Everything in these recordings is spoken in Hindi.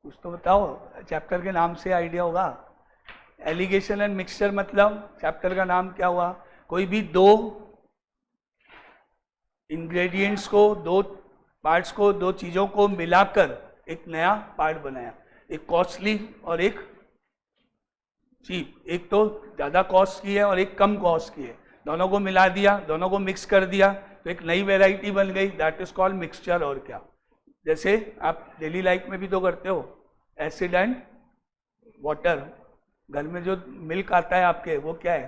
कुछ तो बताओ, चैप्टर के नाम से आइडिया होगा। एलिगेशन एंड मिक्सचर मतलब चैप्टर का नाम क्या हुआ? कोई भी दो इंग्रेडिएंट्स को, दो पार्ट्स को, दो चीजों को मिलाकर एक नया पार्ट बनाया, एक कॉस्टली और एक चीप। एक तो ज्यादा कॉस्ट की है और एक कम कॉस्ट की है, दोनों को मिला दिया, दोनों को मिक्स कर दिया तो एक नई वेराइटी बन गई, दैट इज कॉल्ड मिक्सचर। और क्या, जैसे आप डेली लाइफ में भी तो करते हो, एसिड एंड वाटर। घर में जो मिल्क आता है आपके, वो क्या है?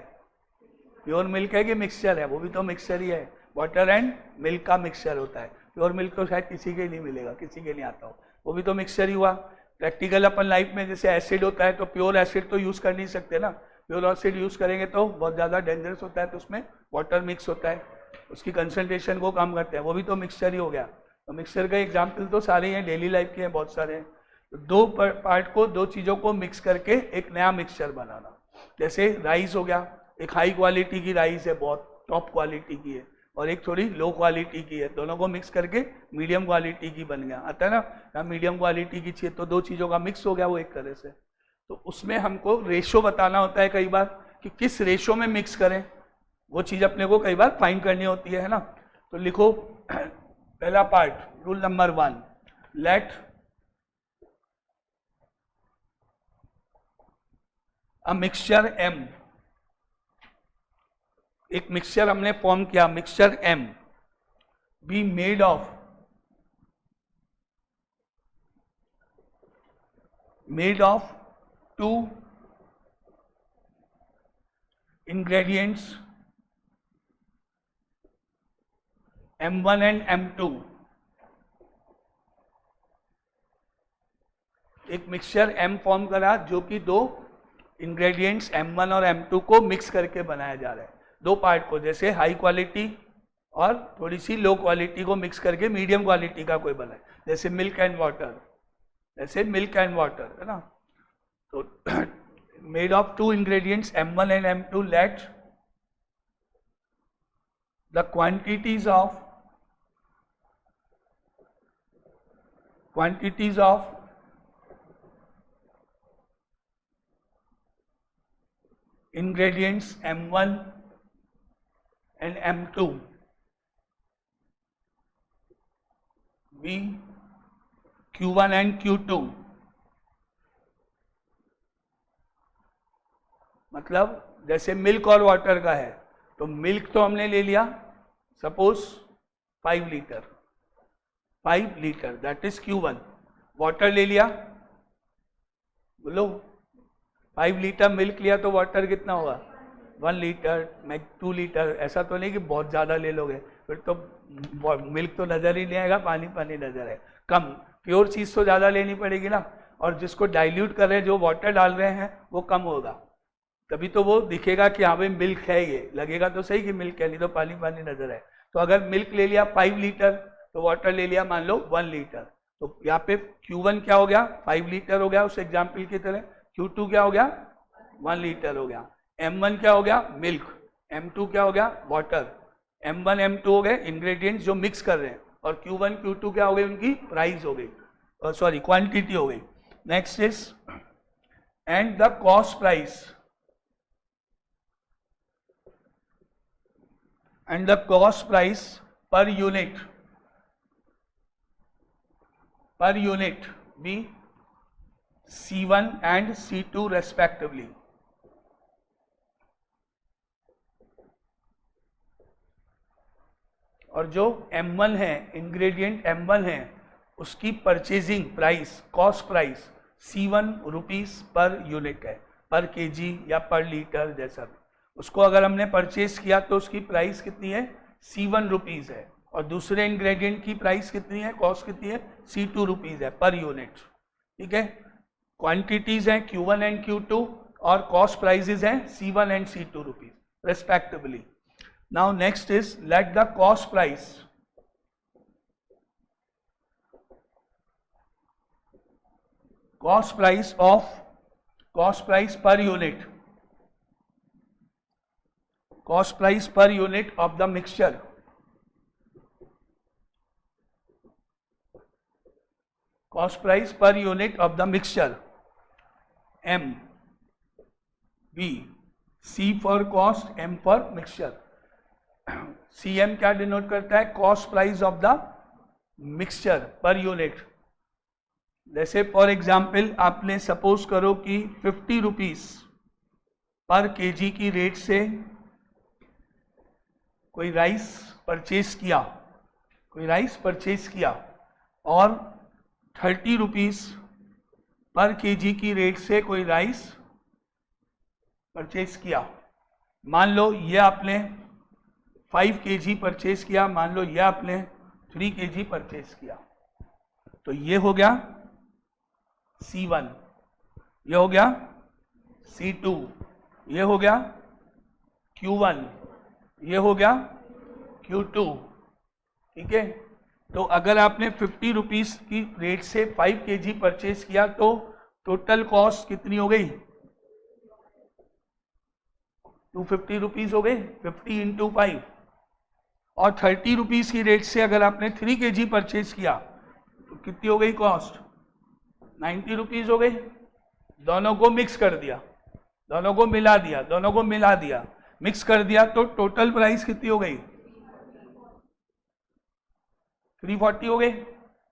प्योर मिल्क है कि मिक्सचर है? वो भी तो मिक्सचर ही है। वाटर एंड मिल्क का मिक्सचर होता है। प्योर मिल्क तो शायद किसी के नहीं मिलेगा, किसी के नहीं आता हो, वो भी तो मिक्सचर ही हुआ। प्रैक्टिकल अपन लाइफ में जैसे एसिड होता है तो प्योर एसिड तो यूज कर नहीं सकते ना, प्योर एसिड यूज करेंगे तो बहुत ज़्यादा डेंजरस होता है, तो उसमें वाटर मिक्स होता है, उसकी कंसंट्रेशन को कम करते हैं, वो भी तो मिक्सचर ही हो गया। तो मिक्सचर का एग्जाम्पल तो सारे हैं, डेली लाइफ के हैं, बहुत सारे हैं। तो दो पार्ट को, दो चीज़ों को मिक्स करके एक नया मिक्सचर बनाना। जैसे राइस हो गया, एक हाई क्वालिटी की राइस है, बहुत टॉप क्वालिटी की है, और एक थोड़ी लो क्वालिटी की है, दोनों को मिक्स करके मीडियम क्वालिटी की बन गया। आता है ना, मीडियम क्वालिटी की चाहिए तो दो चीज़ों का मिक्स हो गया वो एक तरह से। तो उसमें हमको रेशो बताना होता है कई बार कि किस रेशो में मिक्स करें, वो चीज़ अपने को कई बार फाइंड करनी होती है ना। तो लिखो पहला part, rule number 1, let a mixture M. एक मिक्सचर हमने फॉर्म किया, mixture M, be made of two ingredients M1 and M2। एक मिक्सचर M फॉर्म करा जो कि दो इंग्रेडिएंट्स M1 और M2 को मिक्स करके बनाया जा रहा है, दो पार्ट को, जैसे हाई क्वालिटी और थोड़ी सी लो क्वालिटी को मिक्स करके मीडियम क्वालिटी का कोई बना है, जैसे मिल्क एंड वाटर, जैसे मिल्क एंड वाटर है ना। तो made of two ingredients M1 and M2, let the quantities of ingredients M1 and M2 be Q1 and Q2। मतलब जैसे मिल्क और वाटर का है, तो मिल्क तो हमने ले लिया suppose 5 litre, 5 litre that is Q1। Water ले लिया, बोलो 5 लीटर मिल्क लिया तो वाटर कितना होगा? 1 लीटर, 2 लीटर। ऐसा तो नहीं कि बहुत ज़्यादा ले लोगे, फिर तो मिल्क तो नज़र ही नहीं आएगा, पानी पानी नज़र है। कम प्योर चीज़ तो ज़्यादा लेनी पड़ेगी ना, और जिसको डाइल्यूट कर रहे हैं, जो वाटर डाल रहे हैं, वो कम होगा, तभी तो वो दिखेगा कि हाँ भाई मिल्क है, ये लगेगा तो सही कि मिल्क है, नहीं तो पानी पानी नज़र है। तो अगर मिल्क ले लिया 5 लीटर तो वाटर ले लिया मान लो 1 लीटर, तो यहाँ पे Q1 क्या हो गया? 5 लीटर हो गया उस एग्जाम्पल की तरह। Q2 क्या हो गया? 1 लीटर हो गया। M1 क्या हो गया? मिल्क। M2 क्या हो गया? वाटर। M1 M2 हो गए इंग्रेडिएंट्स जो मिक्स कर रहे हैं, और Q1 Q2 क्या हो गई? उनकी प्राइस हो गई, सॉरी क्वांटिटी हो गई। Next is and the cost price, and the cost price per unit be C1 and C2 respectively। और जो M1 है, इंग्रेडिएंट M1 है, उसकी purchasing price, cost price C1 rupees per unit है, पर केजी या पर लीटर जैसा भी। उसको अगर हमने परचेज किया तो उसकी प्राइस कितनी है? C1 रुपीज है, और दूसरे इंग्रेडिएंट की प्राइस कितनी है, कॉस्ट कितनी है? C2 रुपीज है पर यूनिट। ठीक है, क्वांटिटीज हैं Q1 एंड Q2, और कॉस्ट प्राइजेज हैं C1 and C2 rupees respectively. Now next is let the cost price per unit, cost price per unit of the mixture cost price per unit of the mixture M, be, C for cost, M for mixture. C M क्या डिनोट करता है? Cost price of the mixture per unit. जैसे फॉर एग्जाम्पल आपने सपोज करो कि 50 रुपीज पर केजी की रेट से कोई राइस परचेज किया, और 30 रुपीज पर केजी की रेट से कोई राइस परचेज किया। मान लो ये आपने 5 केजी परचेज किया, मान लो ये आपने 3 केजी परचेज किया, तो ये हो गया C1, ये हो गया C2, ये हो गया Q1, ये हो गया Q2। ठीक है, तो अगर आपने 50 रुपीज की रेट से 5 केजी परचेज किया तो टोटल कॉस्ट कितनी हो गई? 250 रुपीज हो गई, 50 इंटू 5। और 30 रुपीज की रेट से अगर आपने 3 केजी परचेज किया तो कितनी हो गई कॉस्ट? 90 रुपीज हो गई। दोनों को मिक्स कर दिया, दोनों को मिला दिया, मिक्स कर दिया, तो टोटल प्राइस कितनी हो गई? 340 हो गई।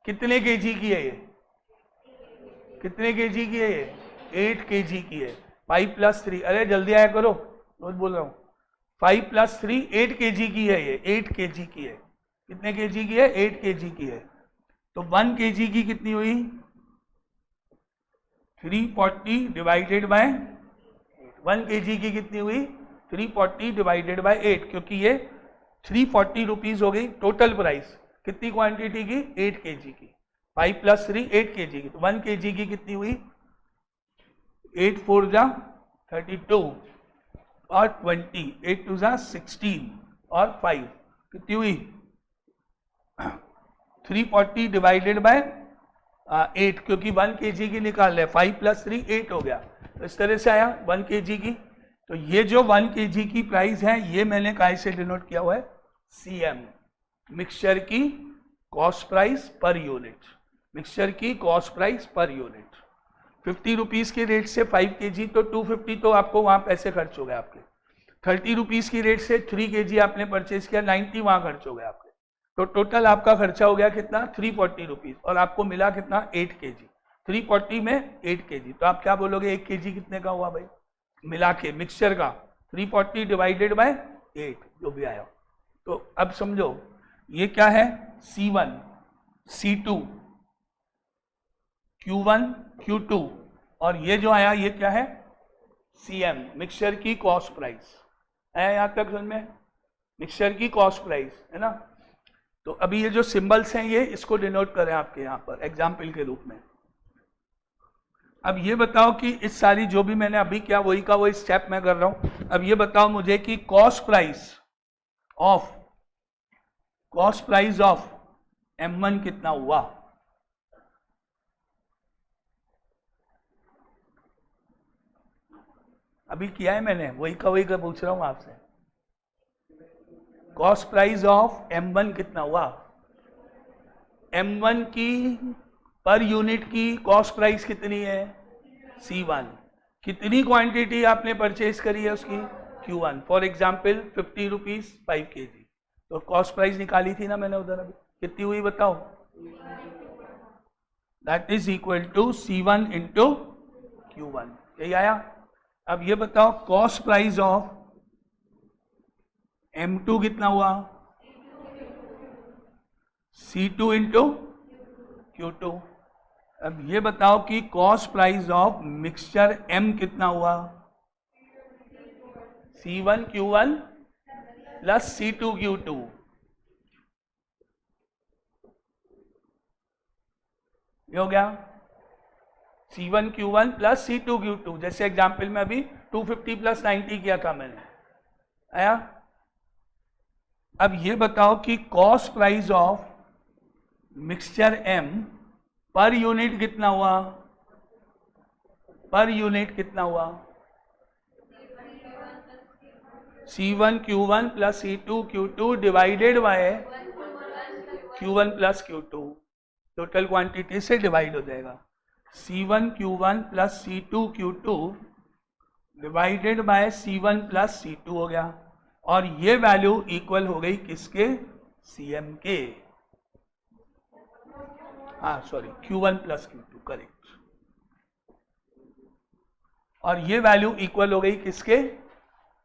कितने केजी की है ये? कितने केजी की है ये? 8 केजी की है। 5 + 3, अरे जल्दी आया करो, रोज बोल रहा हूं। 5 + 3 8 केजी की है ये, 8 केजी की है। कितने केजी की है? 8 केजी की है। तो 1 केजी की कितनी हुई? 340 डिवाइडेड बाय 1 केजी की कितनी हुई? 340 डिवाइडेड बाय 8, क्योंकि ये 340 रुपीज हो गई टोटल प्राइस। कितनी क्वांटिटी की? 8 केजी की। 5 + 3 8 केजी की, तो 1 केजी की कितनी हुई? 8 4 जा 32 और 20, 8 2 जा 16 और 5 कितनी हुई? 340 डिवाइडेड बाय 8, क्योंकि 1 केजी की निकाल रहे। 5 + 3 8 हो गया, तो इस तरह से आया 1 केजी की। तो ये जो 1 केजी की प्राइस है ये मैंने काय से डिनोट किया हुआ है? CM, मिक्सचर की cost price per unit. Mixture की cost price per unit. 50 rupees की रेट से 5 केजी, तो 250 तो आपको वहां पैसे खर्च हो गए आपके। 30 रुपीज की रेट से 3 केजी आपने परचेज किया, 90 वहां खर्च हो गए आपके। तो टोटल आपका खर्चा हो गया कितना? 340 रुपीज, और आपको मिला कितना? 8 केजी। 340 में 8 केजी, तो आप क्या बोलोगे? 1 केजी कितने का हुआ भाई मिला के मिक्सचर का? 340 डिवाइडेड बाय 8 जो भी आया। तो अब समझो ये क्या है? C1, C2, Q1, Q2, और ये जो आया ये क्या है? CM, मिक्सचर की कॉस्ट प्राइस है। यहां तक समझ में? मिक्सचर की कॉस्ट प्राइस है ना। तो अभी ये जो सिंबल्स हैं ये इसको डिनोट करें आपके यहां पर एग्जाम्पल के रूप में। अब ये बताओ कि इस सारी जो भी मैंने अभी किया वही का वही स्टेप मैं कर रहा हूं। अब ये बताओ मुझे कि कॉस्ट प्राइस ऑफ M1 कितना हुआ? अभी किया है मैंने, वही का पूछ रहा हूं आपसे। कॉस्ट प्राइस ऑफ M1 कितना हुआ? M1 की पर यूनिट की कॉस्ट प्राइस कितनी है? C1। कितनी क्वांटिटी आपने परचेज करी है उसकी? Q1। For example 50 rupees 5 kg, तो कॉस्ट प्राइस निकाली थी ना मैंने उधर। अभी कितनी हुई बताओ? That is equal to C1 into Q1। यही आया। अब ये बताओ कॉस्ट प्राइस ऑफ M2 कितना हुआ? C2 into Q2। अब ये बताओ कि cost price of mixture M कितना हुआ? C1 Q1 plus C2 Q2। ये हो गया C1 Q1 plus C2 Q2। जैसे एग्जाम्पल में अभी 250 + 90 किया था मैंने, आया। अब ये बताओ कि cost price of mixture M per unit कितना हुआ? पर यूनिट कितना हुआ? C1 Q1 plus C2 Q2 divided by Q1 plus Q2। Total quantity से डिवाइड हो जाएगा। C1Q1 plus C2Q2 divided by C1 plus C2 हो गया, और ये वैल्यू इक्वल हो गई किसके? CM के। हाँ sorry, Q1 plus Q2, correct. और ये वैल्यू इक्वल हो गई किसके?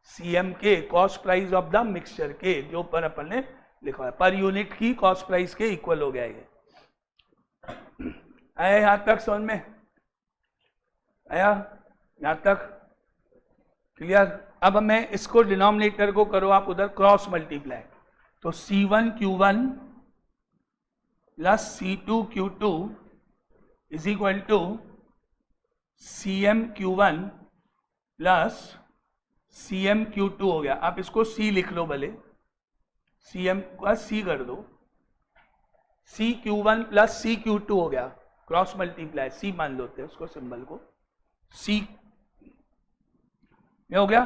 CM के, cost price of the mixture के, जो ऊपर अपन ने लिखा है, पर यूनिट की कॉस्ट प्राइस के इक्वल हो गया ये। आया यहां तक समझ में? आया यहां तक? क्लियर? अब मैं इसको डिनोमिनेटर को करो आप उधर क्रॉस मल्टीप्लाई, तो C1Q1 plus C2Q2 is equal to CMQ1 plus CMQ2 हो गया। आप इसको C लिख लो भले, CM का C कर दो, CQ1 प्लस CQ2 हो गया, क्रॉस मल्टीप्लाई, C मान लेते हैं उसको, सिंबल को C। ये हो गया?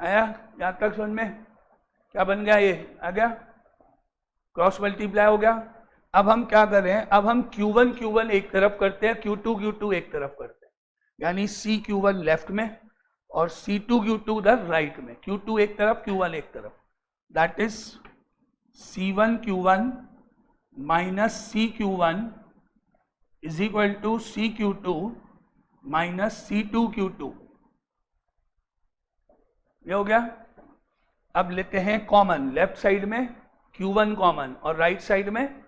आया यहां तक समझ में? क्या बन गया? ये आ गया, क्रॉस मल्टीप्लाई हो गया। अब हम क्या कर रहे हैं? अब हम Q1 एक तरफ करते हैं, Q2 एक तरफ करते हैं, यानी CQ1 लेफ्ट में और C2Q2 उधर राइट में, Q2 एक तरफ, Q1 एक तरफ, that is C1Q1 minus CQ1 is equal to CQ2 minus C2Q2। ये हो गया। अब लेते हैं कॉमन, लेफ्ट साइड में Q1 कॉमन और राइट साइड में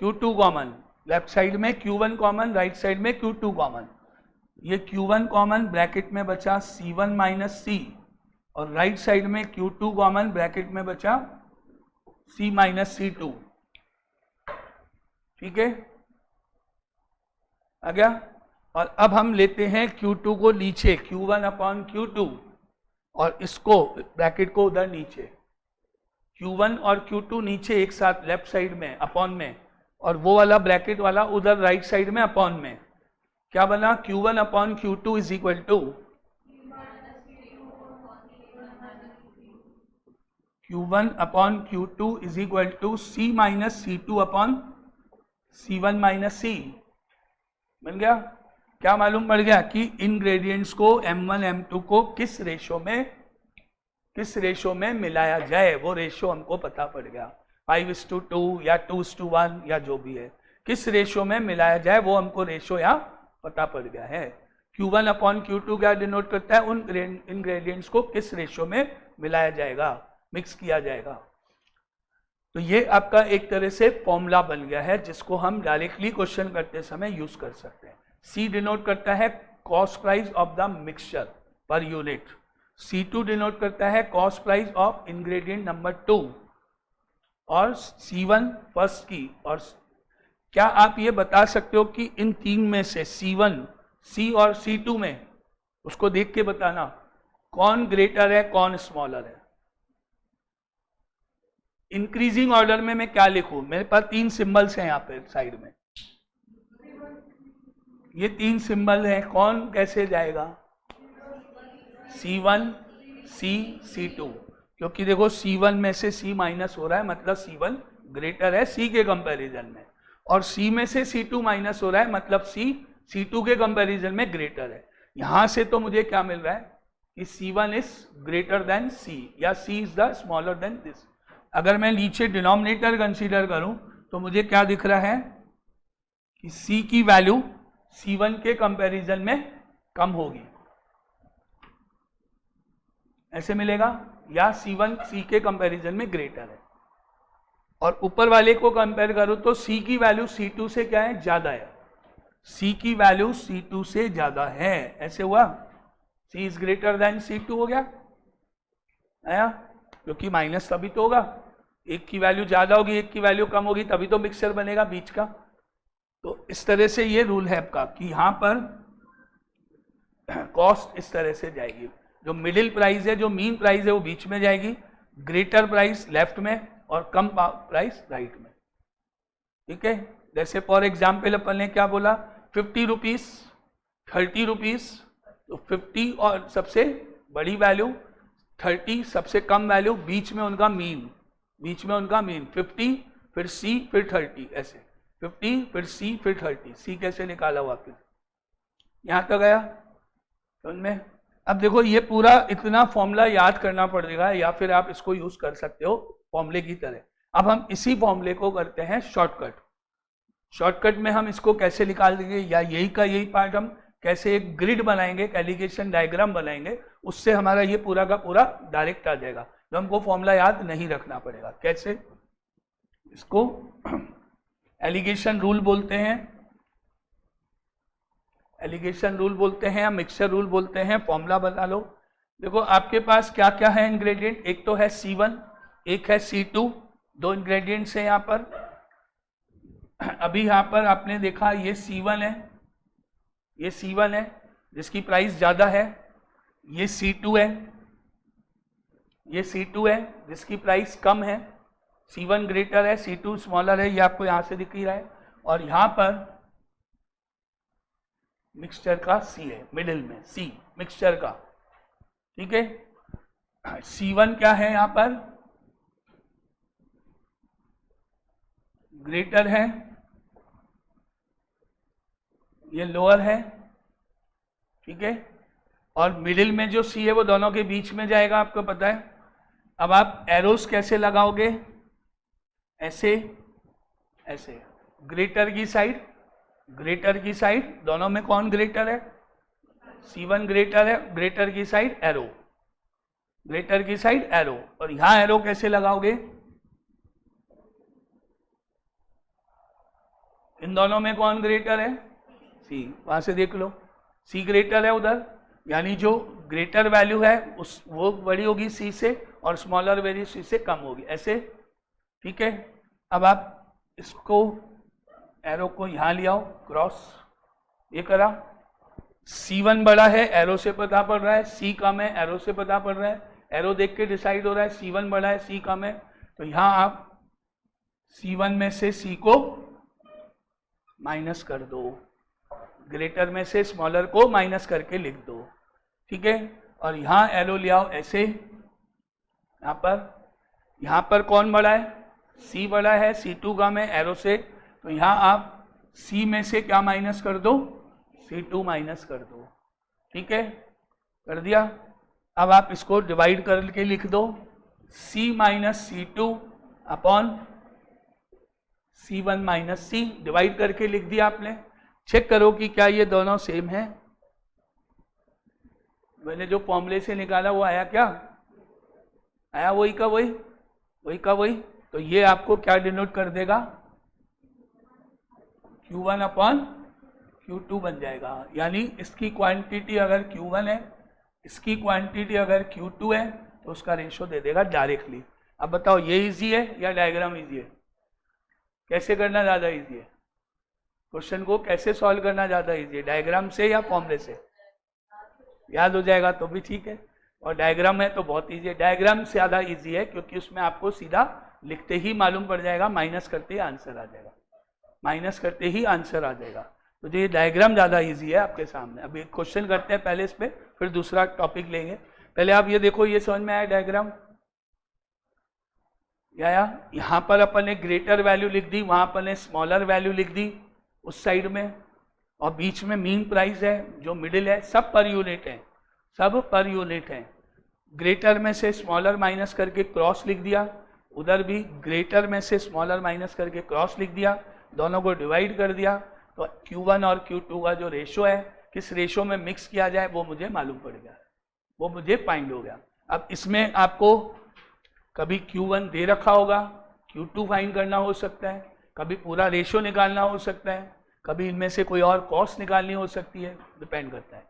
Q2 कॉमन, लेफ्ट साइड में Q1 कॉमन, राइट साइड में Q2 कॉमन। ये Q1 कॉमन, ब्रैकेट में बचा C1 माइनस C, और राइट साइड में Q2 कॉमन, ब्रैकेट में बचा C माइनस C2। ठीक है, आ गया। और अब हम लेते हैं Q2 को नीचे, Q1 अपॉन Q2, और इसको ब्रैकेट को उधर नीचे, Q1 और Q2 नीचे एक साथ लेफ्ट साइड में अपॉन में, और वो वाला ब्रैकेट वाला उधर राइट साइड में अपॉन में। क्या बना? Q1 upon Q2 is equal to Q1 upon Q2 is equal to C minus C2 upon C1 minus C। बन गया? क्या मालूम पड़ गया कि इंग्रेडिएंट्स को M1 M2 को किस रेशो में मिलाया जाए, वो रेशो हमको पता पड़ गया, 5:2 या 2:1 या जो भी है, किस रेशो में मिलाया जाए वो हमको रेशो यहाँ पता पड़ गया है। Q1 अपॉन Q2 क्या डिनोट करता है? उन इंग्रेडिएंट्स को किस रेशो में मिलाया जाएगा, मिक्स किया जाएगा। तो ये आपका एक तरह से फॉर्मूला बन गया है, जिसको हम डायरेक्टली क्वेश्चन करते समय यूज कर सकते हैं। C डिनोट करता है cost price of the mixture per unit, C2 denote करता है cost price of ingredient number 2, और C1 फर्स्ट की। और क्या आप ये बता सकते हो कि इन तीन में से C1, C और C2 में, उसको देख के बताना कौन ग्रेटर है, कौन स्मॉलर है। इंक्रीजिंग ऑर्डर में मैं क्या लिखूं? मेरे पास 3 सिंबल्स हैं यहाँ पे साइड में, ये 3 सिंबल हैं, कौन कैसे जाएगा? C1, C, C2, क्योंकि देखो C1 में से C माइनस हो रहा है, मतलब C1 ग्रेटर है C के कंपैरिजन में, और C में से C2 माइनस हो रहा है, मतलब C C2 के कंपैरिजन में ग्रेटर है। यहां से तो मुझे क्या मिल रहा है कि C1 is greater than C, या C is the smaller than this. अगर मैं नीचे डिनोमिनेटर कंसीडर करूं तो मुझे क्या दिख रहा है कि C की वैल्यू C1 के कंपैरिजन में कम होगी, ऐसे मिलेगा, या C1 C के कंपैरिजन में ग्रेटर है। और ऊपर वाले को कंपेयर करो तो C की वैल्यू C2 से क्या है? ज्यादा है, C की वैल्यू C2 से ज्यादा है, ऐसे हुआ, C is greater than C2 हो गया। आया? क्योंकि माइनस तभी तो होगा, एक की वैल्यू ज्यादा होगी, एक की वैल्यू कम होगी, तभी तो मिक्सचर बनेगा बीच का। तो इस तरह से ये रूल है आपका कि यहां पर कॉस्ट इस तरह से जाएगी, जो मिडिल प्राइस है, जो मीन प्राइस है, वो बीच में जाएगी, ग्रेटर प्राइस लेफ्ट में और कम प्राइस राइट में। ठीक है, जैसे फॉर एग्जाम्पल अपन ने क्या बोला, 50 रुपीज, 30 रुपीज, तो 50 और सबसे बड़ी वैल्यू, 30 सबसे कम वैल्यू, बीच में उनका मीन, 50, फिर C फिर 30, ऐसे 50 फिर C फिर 30। C कैसे निकाला हुआ फिर यहाँ तक आया समझ में। अब देखो ये पूरा इतना फॉर्मूला याद करना पड़ेगा या फिर आप इसको यूज कर सकते हो फॉर्मूले की तरह। अब हम इसी फॉर्मूले को करते हैं शॉर्टकट। शॉर्टकट में हम इसको कैसे निकाल देंगे, या यही का यही पार्ट हम कैसे एक ग्रिड बनाएंगे, एक एलिगेशन डायग्राम बनाएंगे, उससे हमारा ये पूरा का पूरा डायरेक्ट आ जाएगा, जो हमको फॉर्मूला याद नहीं रखना पड़ेगा। कैसे, इसको एलिगेशन रूल बोलते हैं, एलिगेशन रूल बोलते हैं या मिक्सचर रूल बोलते हैं। फॉर्मूला बता लो। देखो आपके पास क्या क्या है इंग्रेडिएंट, एक तो है C1, एक है C2, दो इंग्रेडिएंट्स हैं यहाँ पर। अभी यहाँ पर आपने देखा ये C1 है, ये C1 है जिसकी प्राइस ज्यादा है, ये C2 है, ये C2 है जिसकी प्राइस कम है। C1 ग्रेटर है, C2 स्मॉलर है, ये आपको यहाँ से दिख ही रहा है। और यहाँ पर मिक्सचर का C है, मिडिल में C मिक्सचर का, ठीक है। C1 क्या है यहाँ पर, ग्रेटर है, ये लोअर है, ठीक है। और मिडिल में जो C है वो दोनों के बीच में जाएगा, आपको पता है। अब आप एरोस कैसे लगाओगे, ऐसे ऐसे, ग्रेटर की साइड, ग्रेटर की साइड, दोनों में कौन ग्रेटर है, C1 ग्रेटर है, ग्रेटर की साइड एरो, ग्रेटर की साइड एरो। और यहां एरो कैसे लगाओगे, इन दोनों में कौन ग्रेटर है, C, वहां से देख लो C ग्रेटर है उधर, यानी जो ग्रेटर वैल्यू है उस वो बड़ी होगी C से और स्मॉलर वैल्यू C से कम होगी, ऐसे, ठीक है। अब आप इसको एरो को यहां ले आओ, क्रॉस, ये करा। C1 बड़ा है, एरो से पता पड़ रहा है, C कम है, एरो से पता पड़ रहा है, एरो देख के डिसाइड हो रहा है C1 बड़ा है, C कम है। तो यहां आप C1 में से C को माइनस कर दो, ग्रेटर में से स्मॉलर को माइनस करके लिख दो, ठीक है। और यहां एरो ले आओ ऐसे, यहां पर कौन बड़ा है, C बड़ा है, C2 कम है एरो से, तो यहां आप C में से क्या माइनस कर दो, C2 माइनस कर दो, ठीक है, कर दिया। अब आप इसको डिवाइड करके लिख दो, C minus C2 upon C1 minus C, divide करके लिख दिया आपने। चेक करो कि क्या ये दोनों सेम है, मैंने जो फॉर्मूले से निकाला वो आया, क्या आया, वही का वही, वही का वही। तो ये आपको क्या डिनोट कर देगा, Q1 अपॉन Q2 बन जाएगा। यानी इसकी क्वांटिटी अगर Q1 है, इसकी क्वांटिटी अगर Q2 है, तो उसका रेशो दे देगा डायरेक्टली। अब बताओ ये इजी है या डायग्राम इजी है, कैसे करना ज्यादा इजी है, क्वेश्चन को कैसे सॉल्व करना ज्यादा इजी है, डायग्राम से या फॉर्मूले से, याद हो जाएगा तो भी ठीक है, और डायग्राम है तो बहुत इजी है। डायग्राम से ज्यादा इजी है क्योंकि उसमें आपको सीधा लिखते ही मालूम पड़ जाएगा, माइनस करते ही आंसर आ जाएगा, माइनस करते ही आंसर आ जाएगा। तो ये डायग्राम ज्यादा इजी है आपके सामने। अभी क्वेश्चन करते हैं पहले इस पे, फिर दूसरा टॉपिक लेंगे। पहले आप ये देखो, ये समझ में आया डायग्राम, या यहाँ पर अपन ने ग्रेटर वैल्यू लिख दी, वहां अपन ने स्मॉलर वैल्यू लिख दी उस साइड में, और बीच में मीन प्राइस है, जो मिडिल है, सब पर यूनिट है, सब पर यूनिट है। ग्रेटर में से स्मॉलर माइनस करके क्रॉस लिख दिया, उधर भी ग्रेटर में से स्मॉलर माइनस करके क्रॉस लिख दिया, दोनों को डिवाइड कर दिया। तो Q1 और Q2 का जो रेशो है, किस रेशो में मिक्स किया जाए वो मुझे मालूम पड़ गया, वो मुझे फाइंड हो गया। अब इसमें आपको कभी Q1 दे रखा होगा, Q2 फाइंड करना हो सकता है, कभी पूरा रेशो निकालना हो सकता है, कभी इनमें से कोई और कॉस्ट निकालनी हो सकती है, डिपेंड करता है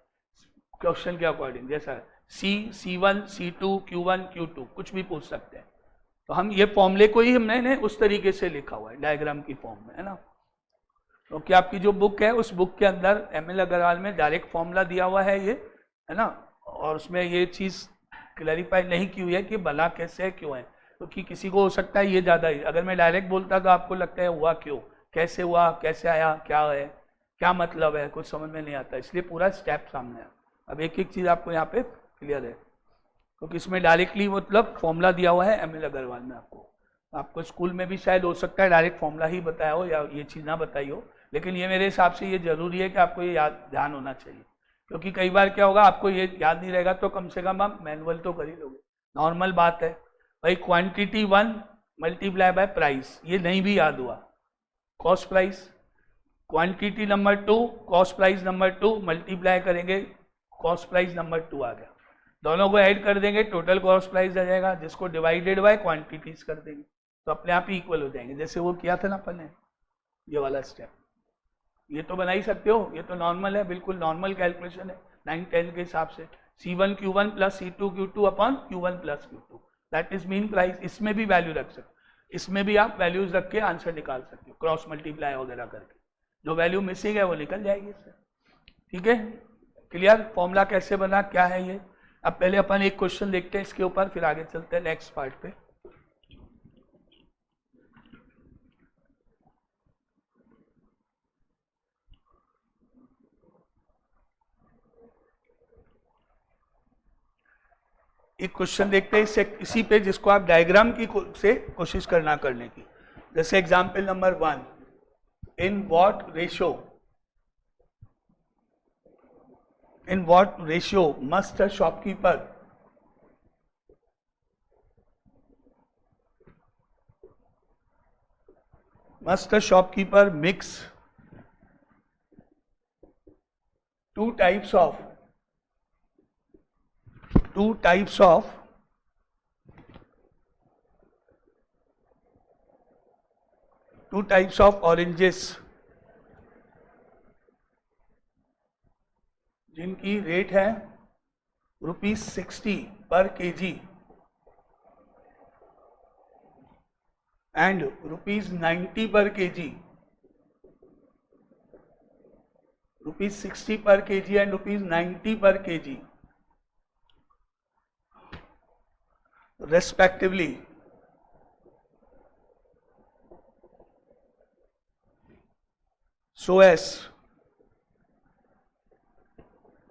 क्वेश्चन के अकॉर्डिंग। जैसा C, C1, C2, Q1, Q2 कुछ भी पूछ सकते हैं। तो हम ये फॉर्मूले को ही हमने उस तरीके से लिखा हुआ है डायग्राम की फॉर्म में, है ना। क्योंकि आपकी जो बुक है उस बुक के अंदर ML अग्रवाल में डायरेक्ट फॉर्मूला दिया हुआ है ये, है ना, और उसमें ये चीज़ क्लैरिफाई नहीं की हुई है कि भला कैसे है, क्यों है। क्योंकि किसी को हो सकता है ये ज़्यादा ही, अगर मैं डायरेक्ट बोलता तो आपको लगता है हुआ क्यों, कैसे हुआ, कैसे आया, क्या है, क्या मतलब है, कुछ समझ में नहीं आता, इसलिए पूरा स्टेप सामने है। अब एक एक चीज़ आपको यहाँ पे क्लियर है, क्योंकि इसमें डायरेक्टली मतलब फॉर्मूला दिया हुआ है ML अग्रवाल में आपको। आपको स्कूल में भी शायद हो सकता है डायरेक्ट फॉर्मूला ही बताया हो या ये चीज़ ना बताई हो, लेकिन ये मेरे हिसाब से ये जरूरी है कि आपको ये याद ध्यान होना चाहिए, क्योंकि कई बार क्या होगा आपको ये याद नहीं रहेगा तो कम से कम आप मैनुअल तो कर ही लोगे, नॉर्मल बात है भाई। क्वांटिटी 1 मल्टीप्लाई बाय प्राइस, ये नहीं भी याद हुआ, cost price, quantity number 2 cost price number 2 multiply करेंगे कॉस्ट प्राइस नंबर 2 आ गया, दोनों को ऐड कर देंगे टोटल कॉस्ट प्राइस आ जाएगा, जिसको डिवाइडेड बाय क्वांटिटीज कर देंगे तो अपने आप ही इक्वल हो जाएंगे, जैसे वो किया था ना अपन ने ये वाला स्टेप। ये तो बना ही सकते हो, ये तो नॉर्मल है, बिल्कुल नॉर्मल कैलकुलेशन है 9-10 के हिसाब से, C1 Q1 plus C2 Q2 upon Q1 plus Q2 that is mean price. इसमें भी वैल्यू रख सकते हो, इसमें भी आप वैल्यूज रख के आंसर निकाल सकते हो क्रॉस मल्टीप्लाई वगैरह करके, जो वैल्यू मिसिंग है वो निकल जाएगी इससे। ठीक है, क्लियर? फॉर्मूला कैसे बना, क्या है ये। अब पहले अपन एक क्वेश्चन देखते हैं इसके ऊपर, फिर आगे चलते हैं नेक्स्ट पार्ट पे। एक क्वेश्चन देखते हैं इससे इसी पे, जिसको आप डायग्राम की से कोशिश करना करने की। जैसे example number 1, in what ratio must a shopkeeper mix two types of oranges जिनकी रेट है ₹60 पर kg and ₹90 per kg, ₹60 per kg and ₹90 per kg respectively, so as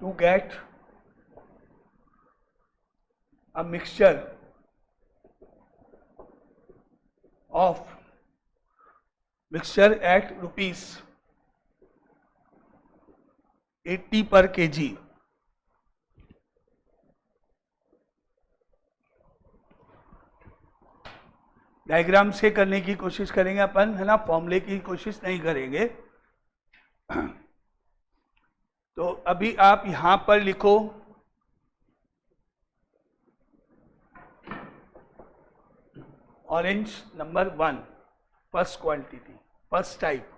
to get a mixture at ₹80 per kg। Diagram से करने की कोशिश करेंगे अपन, है ना, फॉर्मूले की कोशिश नहीं करेंगे। तो अभी आप यहां पर लिखो orange number 1 first quantity first type,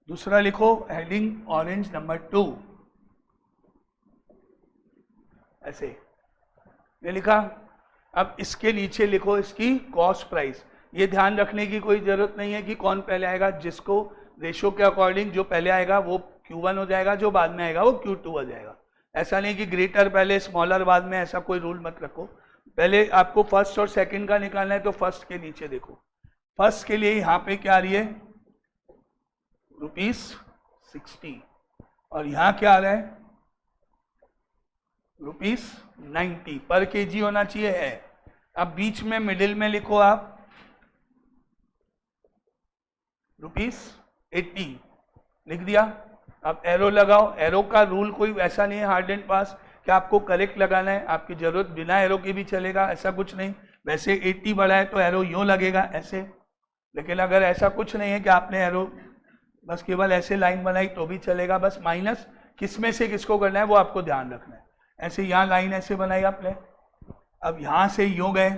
दूसरा लिखो हेडिंग ऑरेंज नंबर 2, ऐसे ये लिखा। अब इसके नीचे लिखो इसकी कॉस्ट प्राइस। ये ध्यान रखने की कोई जरूरत नहीं है कि कौन पहले आएगा, जिसको रेशो के अकॉर्डिंग जो पहले आएगा वो Q1 हो जाएगा, जो बाद में आएगा वो Q2 हो जाएगा। ऐसा नहीं कि ग्रेटर पहले स्मॉलर बाद में, ऐसा कोई रूल मत रखो। पहले आपको फर्स्ट और सेकंड का निकालना है तो फर्स्ट के नीचे देखो, फर्स्ट के लिए यहाँ पे क्या आ रही है ₹60 और यहाँ क्या आ रहा है ₹90 पर kg होना चाहिए है। अब बीच में मिडिल में लिखो आप ₹80 लिख दिया। अब एरो लगाओ, एरो का रूल कोई ऐसा नहीं है हार्ड एंड फास्ट कि आपको करेक्ट लगाना है, आपकी जरूरत बिना एरो के भी चलेगा, ऐसा कुछ नहीं। वैसे 80 बड़ा है तो एरो यूं लगेगा ऐसे, लेकिन अगर ऐसा कुछ नहीं है कि आपने एरो बस केवल ऐसे लाइन बनाई तो भी चलेगा, बस माइनस किस में से किसको करना है वो आपको ध्यान रखना है। ऐसे यहाँ लाइन ऐसे बनाई आपने, अब यहाँ से यूं गए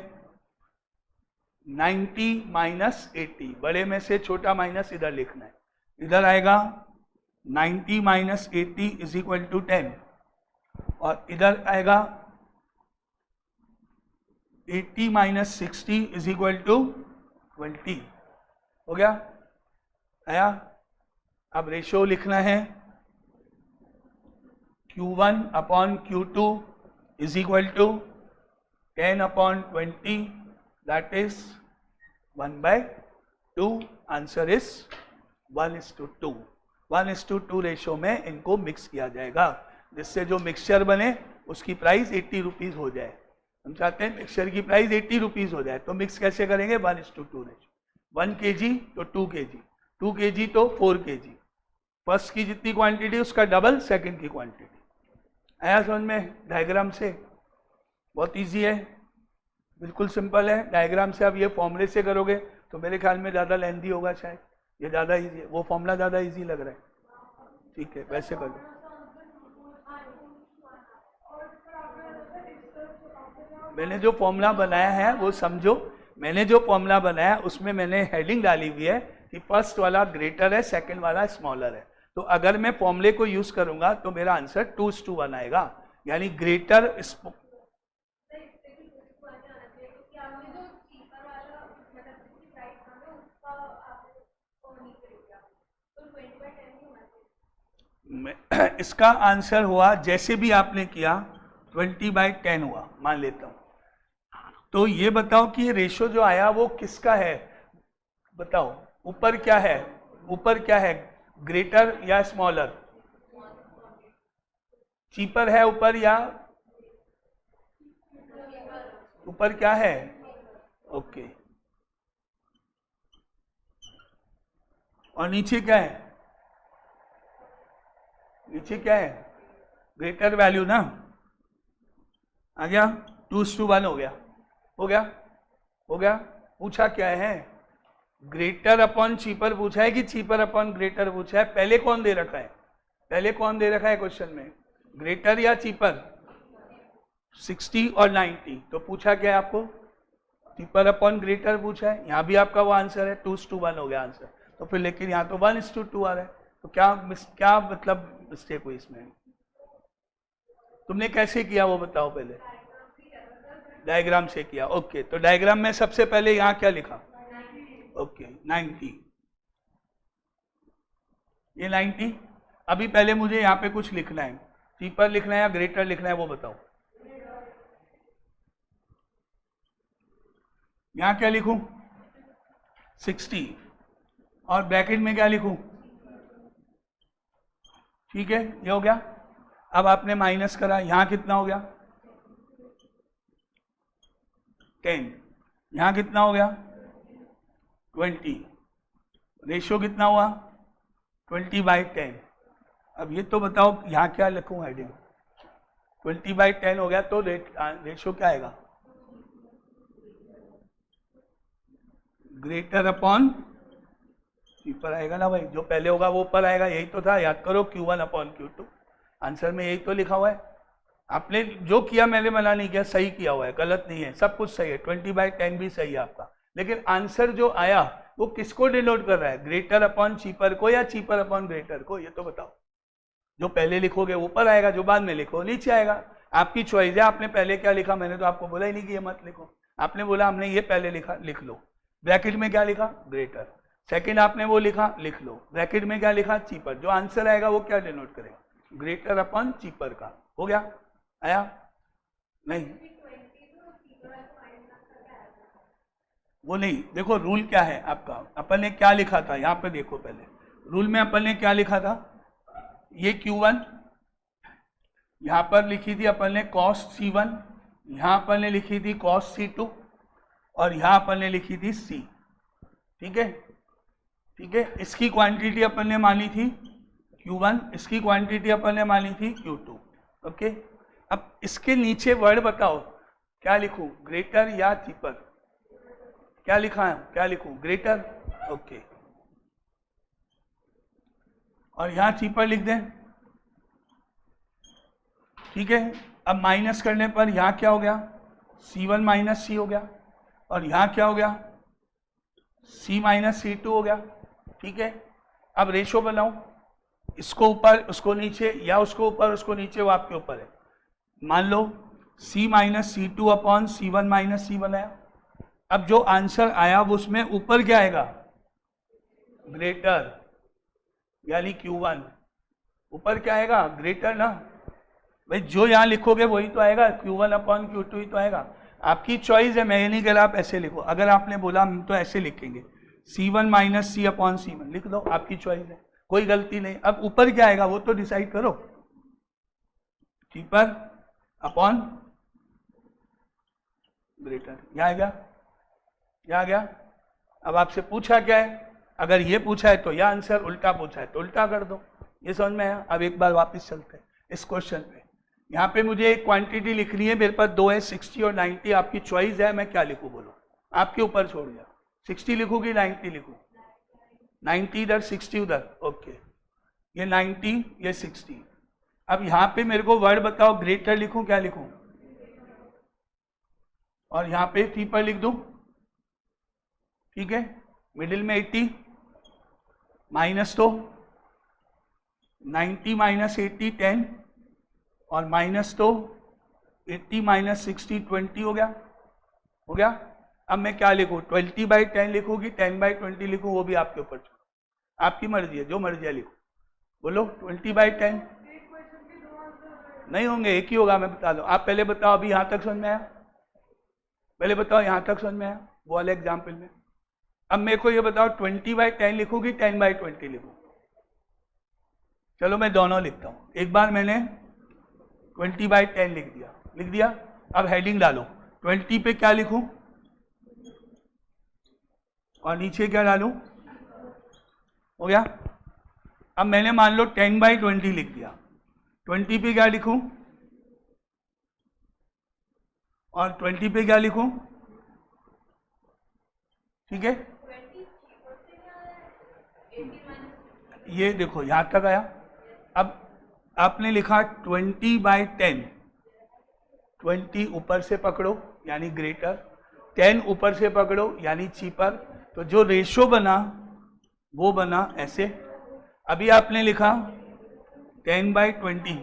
90 माइनस 80, बड़े में से छोटा माइनस इधर लिखना है, इधर आएगा 90 माइनस 80 इज इक्वल टू 10 और इधर आएगा 80 माइनस 60 इज इक्वल टू 20। हो गया, आया। अब रेशियो लिखना है Q1 upon Q2 is equal to 10 upon 20 that is 1/2। Answer is 1:2। 1:2 ratio में इनको मिक्स किया जाएगा, जिससे जो मिक्सचर बने उसकी प्राइस 80 रुपीज हो जाए। हम चाहते हैं मिक्सचर की प्राइस 80 रुपीज़ हो जाए, तो मिक्स कैसे करेंगे? 1:2 रेशियो। 1 kg तो 2 kg, 2 kg तो 4 kg। फर्स्ट की जितनी क्वांटिटी उसका डबल सेकंड की क्वांटिटी। आया समझ में? डायग्राम से बहुत इजी है, बिल्कुल सिंपल है। डायग्राम से आप ये फॉर्मूले से करोगे तो मेरे ख्याल में ज़्यादा लेंथी होगा, शायद ये ज़्यादा इजी है, वो फॉर्मूला ज़्यादा इजी लग रहा है। ठीक है, वैसे करो। मैंने जो फॉर्मूला बनाया है वो समझो, मैंने जो फॉर्मूला बनाया उसमें मैंने हेडिंग डाली हुई है कि फर्स्ट वाला ग्रेटर है, सेकंड वाला स्मॉलर है। तो अगर मैं फॉर्मूले को यूज करूंगा तो मेरा आंसर 2:1 आएगा, यानी ग्रेटर। इसका आंसर हुआ जैसे भी आपने किया 20/10 हुआ, मान लेता हूं। तो ये बताओ कि ये रेशो जो आया वो किसका है? बताओ ऊपर क्या है, ऊपर क्या है, ग्रेटर या स्मॉलर? चीपर है ऊपर, या ऊपर क्या है? ओके, और नीचे क्या है? नीचे क्या है? ग्रेटर वैल्यू ना। आ गया? 2:1 हो गया, हो गया, हो गया। पूछा क्या है? ग्रेटर अपॉन चीपर पूछा है कि चीपर अपॉन ग्रेटर पूछा है? पहले कौन दे रखा है? पहले कौन दे रखा है क्वेश्चन में, ग्रेटर या चीपर? 60 और 90। तो पूछा क्या है आपको? चीपर अपॉन ग्रेटर पूछा है। यहाँ भी आपका वो आंसर है, 2:1 हो गया आंसर। तो फिर लेकिन यहाँ तो 1:2 आ रहा है, तो क्या मतलब मिस्टेक हुई इसमें? तुमने कैसे किया वो बताओ पहले। डायग्राम से किया, ओके। तो डायग्राम में सबसे पहले यहाँ क्या लिखा? ओके 90, ये 90। अभी पहले मुझे यहाँ पे कुछ लिखना है, चीपर लिखना है या ग्रेटर लिखना है वो बताओ। यहाँ क्या लिखूं? 60, और ब्रैकेट में क्या लिखूं? ठीक है, ये हो गया। अब आपने माइनस करा, यहाँ कितना हो गया? 10, यहाँ कितना हो गया? 20। रेशियो कितना हुआ? 20/10। अब ये तो बताओ यहाँ क्या लिखूं हेडिंग? 20/10 हो गया, तो रेशियो क्या आएगा? ग्रेटर अपॉन चीपर आएगा ना भाई, जो पहले होगा वो ऊपर आएगा, यही तो था, याद करो Q1/Q2। आंसर में यही तो लिखा हुआ है। आपने जो किया मैंने मना नहीं किया, सही किया हुआ है, गलत नहीं है, सब कुछ सही है। 20/10 भी सही है आपका, लेकिन आंसर जो आया वो किसको डिनोट कर रहा है? ग्रेटर अपॉन चीपर को या चीपर अपॉन ग्रेटर को? ये तो बताओ। जो पहले लिखोगे ऊपर आएगा, जो बाद में लिखो नीचे आएगा। आपकी चॉइस है, आपने पहले क्या लिखा, मैंने तो आपको बोला ही नहीं कि ये मत लिखो। आपने बोला हमने ये पहले लिखा, लिख लो। ब्रैकेट में क्या लिखा? ग्रेटर। सेकंड आपने वो लिखा, लिख लो। ब्रैकेट में क्या लिखा? चीपर। जो आंसर आएगा वो क्या डिनोट करेगा? ग्रेटर अपॉन चीपर का। हो गया? आया? नहीं, वो नहीं। देखो रूल क्या है आपका, अपन ने क्या लिखा था यहाँ पे देखो। पहले रूल में अपन ने क्या लिखा था? ये Q1 यहाँ पर लिखी थी अपन ने cos C1, यहाँ अपन ने लिखी थी cos C2, और यहाँ अपन ने लिखी थी C। ठीक है, ठीक है। इसकी क्वांटिटी अपन ने मानी थी Q1, इसकी क्वांटिटी अपन ने मानी थी Q2। ओके, अब इसके नीचे वर्ड बताओ क्या लिखूं, ग्रेटर या चीपर? क्या लिखा है, क्या लिखूं? ग्रेटर। ओके, और यहाँ चीपर लिख दें। ठीक है, अब माइनस करने पर यहाँ क्या हो गया? C1 माइनस C हो गया, और यहाँ क्या हो गया? C माइनस C2 हो गया। ठीक है, अब रेशो बनाओ, इसको ऊपर उसको नीचे, या उसको ऊपर उसको नीचे, वो आपके ऊपर है। मान लो C minus C2 upon C1 minus C बनाया। अब जो आंसर आया वो उसमें ऊपर क्या आएगा? ग्रेटर, यानी Q1। ऊपर क्या आएगा? ग्रेटर ना भाई, जो यहाँ लिखोगे वही तो आएगा, Q1/Q2 ही तो आएगा। आपकी चॉइस है, मैं ये नहीं कह रहा आप ऐसे लिखो। अगर आपने बोला हम तो ऐसे लिखेंगे, C1 minus C upon C1 लिख दो, आपकी चॉइस है, कोई गलती नहीं। अब ऊपर क्या आएगा वो तो डिसाइड करो। चीपर अपॉन ग्रेटर, यहाँ आ गया, यहाँ आ गया। अब आपसे पूछा क्या है, अगर ये पूछा है तो यह आंसर, उल्टा पूछा है तो उल्टा कर दो। ये समझ में आया। अब एक बार वापस चलते हैं इस क्वेश्चन पे। यहाँ पे मुझे एक क्वांटिटी लिखनी है, मेरे पास दो है, 60 और 90। आपकी चॉइस है, मैं क्या लिखूँ बोलो, आपके ऊपर छोड़ दिया। 60 लिखूँ कि 90 लिखूँ? 90 इधर, 60 उधर, ओके। ये 90, ये 60। अब यहाँ पे मेरे को वर्ड बताओ, ग्रेटर लिखूँ क्या लिखूँ? और यहाँ पे फी पर लिख दूँ, ठीक है। मिडिल में 80 माइनस, तो 90 माइनस 80 10, और माइनस तो 80 माइनस 60 20 हो गया, हो गया। अब मैं क्या लिखूँ, 20/10 लिखूँ कि 10/20 लिखूँ, वो भी आपके ऊपर छोड़ो, आपकी मर्जी है, जो मर्जी है लिखो। बोलो 20/10 नहीं होंगे, एक ही होगा, मैं बता दूँ। आप पहले बताओ, अभी यहाँ तक समझ में आया? पहले बताओ यहाँ तक समझ में आया वो वाले एग्जाम्पल में? अब मेरे को ये बताओ 20/10 लिखूँ कि 10/20 लिखूँ? चलो मैं दोनों लिखता हूँ। एक बार मैंने 20/10 लिख दिया, लिख दिया। अब हेडिंग डालो, 20 पे क्या लिखूं और नीचे क्या डालूं, हो गया। अब मैंने मान लो 10/20 लिख दिया, 20 पे क्या लिखूं और 20 पे क्या लिखूं, ठीक है। ये देखो यहां तक आया। अब आपने लिखा 20/10, 20 ऊपर से पकड़ो यानी ग्रेटर, 10 ऊपर से पकड़ो यानी चीपर, तो जो रेशो बना वो बना ऐसे। अभी आपने लिखा 10/20,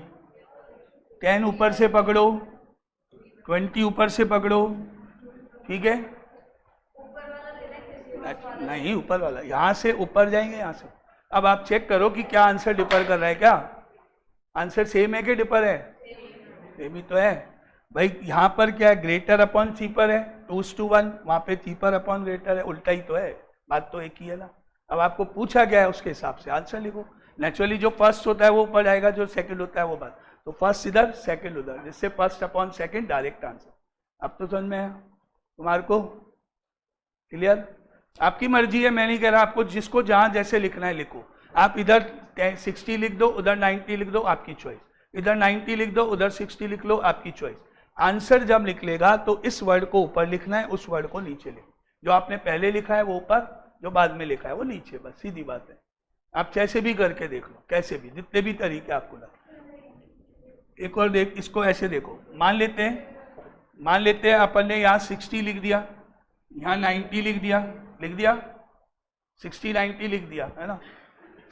10 ऊपर से पकड़ो, 20 ऊपर से पकड़ो, ठीक है। नहीं, ऊपर वाला, यहां से ऊपर जाएंगे, यहां से। अब आप चेक करो कि क्या आंसर डिफर कर रहा है, क्या आंसर सेम है कि डिफर है? सेम ही तो है भाई। यहाँ पर क्या है, ग्रेटर अपॉन चीपर है, 2:1, वहां पे चीपर अपॉन ग्रेटर है, उल्टा ही तो है, बात तो एक ही है ना। अब आपको पूछा गया है, उसके हिसाब से आंसर लिखो। नेचुरली जो फर्स्ट होता है वो ऊपर जाएगा, जो सेकंड होता है वो बात, तो फर्स्ट इधर सेकंड उधर, जिससे first upon second direct answer. अब तो समझ में है तुम्हारे को? क्लियर? आपकी मर्जी है, मैं नहीं कह रहा आपको, जिसको जहां जैसे लिखना है लिखो। आप इधर 60 लिख दो, उधर 90 लिख दो, आपकी चॉइस। इधर 90 लिख दो, उधर 60 लिख लो, आपकी चॉइस। आंसर जब निकलेगा तो इस वर्ड को ऊपर लिखना है, उस वर्ड को नीचे लिखना। जो आपने पहले लिखा है वो ऊपर, जो बाद में लिखा है वो नीचे, बस सीधी बात है। आप कैसे भी करके देख लो, कैसे भी, जितने भी तरीके आपको लगे। एक और देख, इसको ऐसे देखो, मान लेते हैं अपन ने यहाँ 60 लिख दिया, यहाँ 90 लिख दिया, 60 90 लिख दिया, है ना।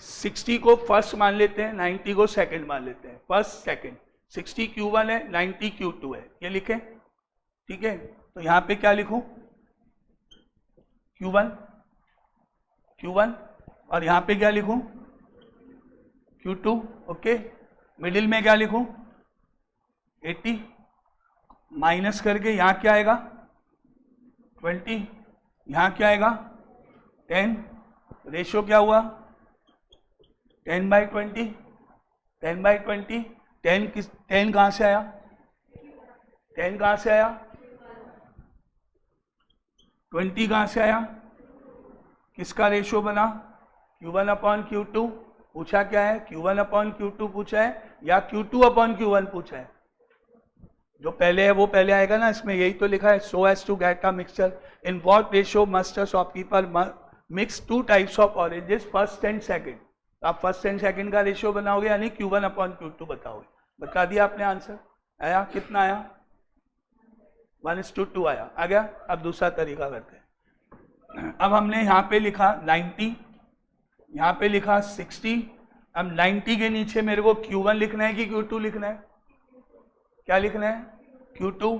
60 को फर्स्ट मान लेते हैं, 90 को सेकंड मान लेते हैं, फर्स्ट सेकंड। 60 Q1 है, 90 Q2 है, ये लिखें, ठीक है। तो यहाँ पे क्या लिखूं, Q1, और यहाँ पे क्या लिखूं, Q2, ओके। मिडिल में क्या लिखूं, 80, माइनस करके यहाँ क्या आएगा 20, यहाँ क्या आएगा 10, रेशो क्या हुआ 10/20, 10/20, 10 कहाँ से आया, 10 कहाँ से आया, 20 कहाँ से आया, किसका रेशो बना, Q1/Q2। पूछा क्या है, Q1/Q2 पूछा है या Q2/Q1 पूछा है? जो पहले है वो पहले आएगा ना, इसमें यही तो लिखा है, so as to get a mixture in what ratio must a shopkeeper mix two types of oranges first and second। आप फर्स्ट एंड सेकंड का रेशियो बनाओगे यानी Q1/Q2 बताओगे। बता दिया आपने आंसर, आया कितना आया, 1:2 आया, आ गया। अब दूसरा तरीका करते हैं। अब हमने यहाँ पे लिखा 90, यहाँ पे लिखा 60। अब 90 के नीचे मेरे को Q1 लिखना है कि Q2 लिखना है, क्या लिखना है, Q2,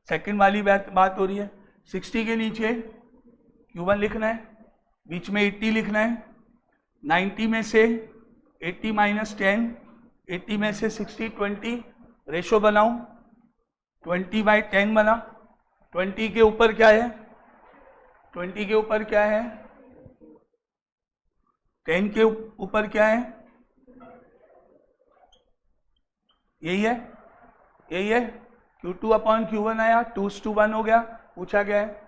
सेकंड वाली बात हो रही है। 60 के नीचे Q1 लिखना है, बीच में 80 लिखना है। 90 में से 80 माइनस 10, 80 में से 60, 20, रेशो बनाऊं 20/10 बना। 20 के ऊपर क्या है, 20 के ऊपर क्या है, 10 के ऊपर क्या है, यही है, यही है। Q2/Q1 आया, 2:1 हो गया, पूछा गया है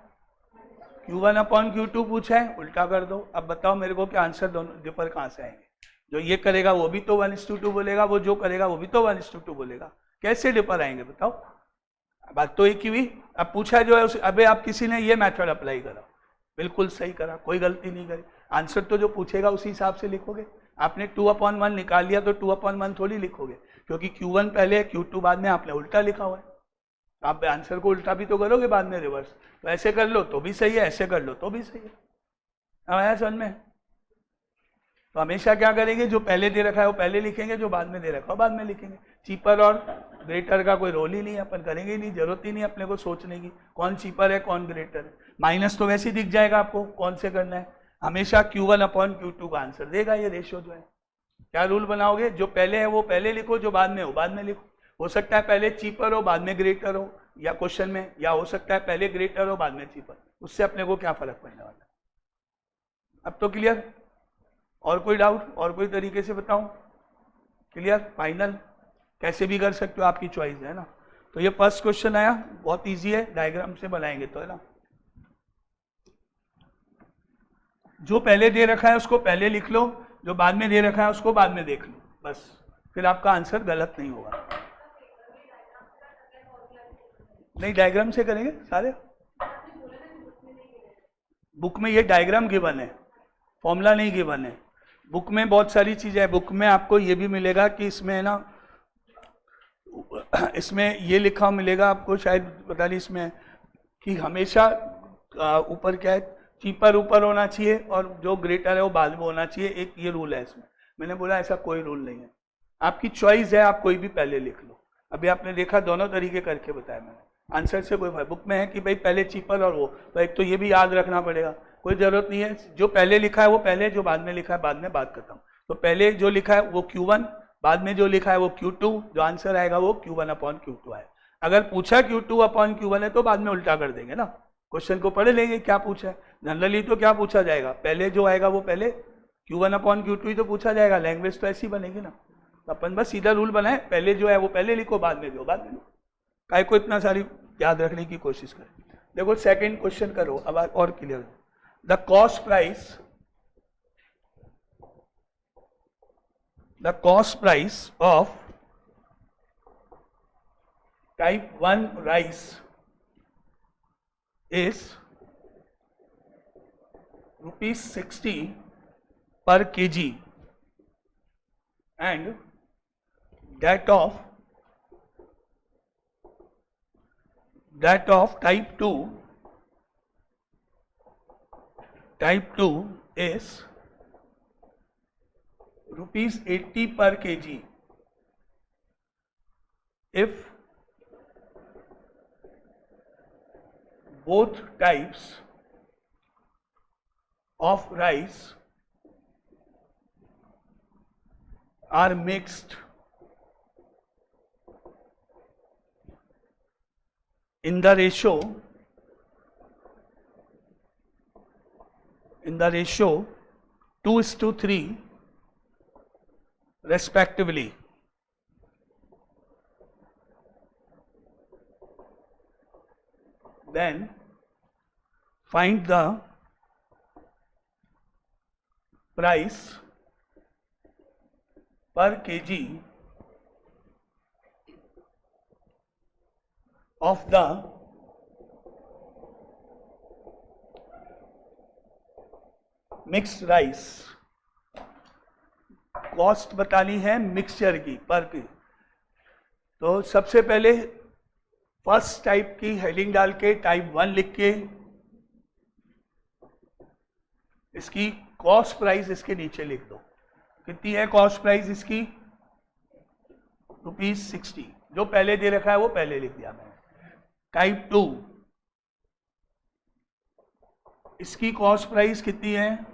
Q1/Q2 पूछा है, उल्टा कर दो। अब बताओ मेरे को कि आंसर दोनों डिफर कहाँ से आएंगे? जो ये करेगा वो भी तो 1:2 बोलेगा, वो जो करेगा वो भी तो 1:2 बोलेगा, कैसे डिफर आएंगे बताओ? बात तो एक ही हुई। अब पूछा जो है उस, अबे आप किसी ने ये मेथड अप्लाई करा, बिल्कुल सही करा, कोई गलती नहीं करी। आंसर तो जो पूछेगा उसी हिसाब से लिखोगे। आपने 2/1 निकाल लिया तो 2/1 थोड़ी लिखोगे, क्योंकि Q1 पहले Q2 बाद में, आपने उल्टा लिखा हुआ है। आप आंसर को उल्टा भी तो करोगे बाद में, रिवर्स। तो ऐसे कर लो तो भी सही है, ऐसे कर लो तो भी सही है। अब आया समझ में? तो हमेशा क्या करेंगे, जो पहले दे रखा है वो पहले लिखेंगे, जो बाद में दे रखा है बाद में लिखेंगे। चीपर और ग्रेटर का कोई रोल ही नहीं है, अपन करेंगे ही नहीं, जरूरत ही नहीं अपने को सोचने की कौन चीपर है कौन ग्रेटर है। माइनस तो वैसे ही दिख जाएगा आपको कौन से करना है। हमेशा Q1/Q2 का आंसर देगा ये रेशियो जो है। क्या रूल बनाओगे, जो पहले है वो पहले लिखो, जो बाद में हो बाद में लिखो। हो सकता है पहले चीपर हो बाद में ग्रेटर हो, या क्वेश्चन में, या हो सकता है पहले ग्रेटर हो बाद में चीपर, उससे अपने को क्या फर्क पड़ने वाला है? अब तो क्लियर? और कोई डाउट, और कोई तरीके से बताऊं? Clear, final? कैसे भी कर सकते हो, आपकी चॉइस है ना। तो ये फर्स्ट क्वेश्चन आया, बहुत इजी है, डायग्राम से बनाएंगे तो, है ना। जो पहले दे रखा है उसको पहले लिख लो, जो बाद में दे रखा है उसको बाद में देख लो, बस। फिर आपका आंसर गलत नहीं होगा। नहीं, डायग्राम से करेंगे सारे। बुक में ये डायग्राम गिवन है, फॉर्मूला नहीं गिवन है। बुक में बहुत सारी चीजें हैं। बुक में आपको ये भी मिलेगा कि इसमें है ना, इसमें ये लिखा मिलेगा आपको, शायद पता नहीं इसमें, कि हमेशा ऊपर क्या है, चीपर ऊपर होना चाहिए और जो ग्रेटर है वो बाद में होना चाहिए, एक ये रूल है इसमें। मैंने बोला ऐसा कोई रूल नहीं है, आपकी चॉइस है, आप कोई भी पहले लिख लो। अभी आपने देखा दोनों तरीके करके बताया मैंने, आंसर से कोई बुक में है कि भाई पहले चीपर और वो, तो एक तो ये भी याद रखना पड़ेगा, कोई जरूरत नहीं है। जो पहले लिखा है वो पहले, जो बाद में लिखा है बाद में, बात खत्म। तो पहले जो लिखा है वो Q1, बाद में जो लिखा है वो Q2, जो आंसर आएगा वो Q1/Q2 है। अगर पूछा Q2/Q1 है तो बाद में उल्टा कर देंगे ना, क्वेश्चन को पढ़ लेंगे क्या पूछा है। जनरली तो क्या पूछा जाएगा, पहले जो आएगा वो पहले, Q1/Q2 ही तो पूछा जाएगा, लैंग्वेज तो ऐसी बनेगी ना। तो अपन बस सीधा रूल बनाए, पहले जो है वो पहले लिखो, बाद में जो बाद में। काय को इतना सारी याद रखने की कोशिश करें। देखो सेकंड क्वेश्चन करो, अब और clear. The cost price of type 1 rice is ₹60 per kg and that of type 2 is ₹80 per kg if both types of rice are mixed in the ratio 2:3 respectively. Then find the price per kg of the mixed rice. Cost बतानी है मिक्सचर की पर की। तो सबसे पहले फर्स्ट टाइप की हेडिंग डाल के टाइप 1 लिख के इसकी कॉस्ट प्राइस इसके नीचे लिख दो। कितनी है कॉस्ट प्राइस इसकी? ₹60। जो पहले दे रखा है वो पहले लिख दिया मैंने। टाइप 2 इसकी कॉस्ट प्राइस कितनी है?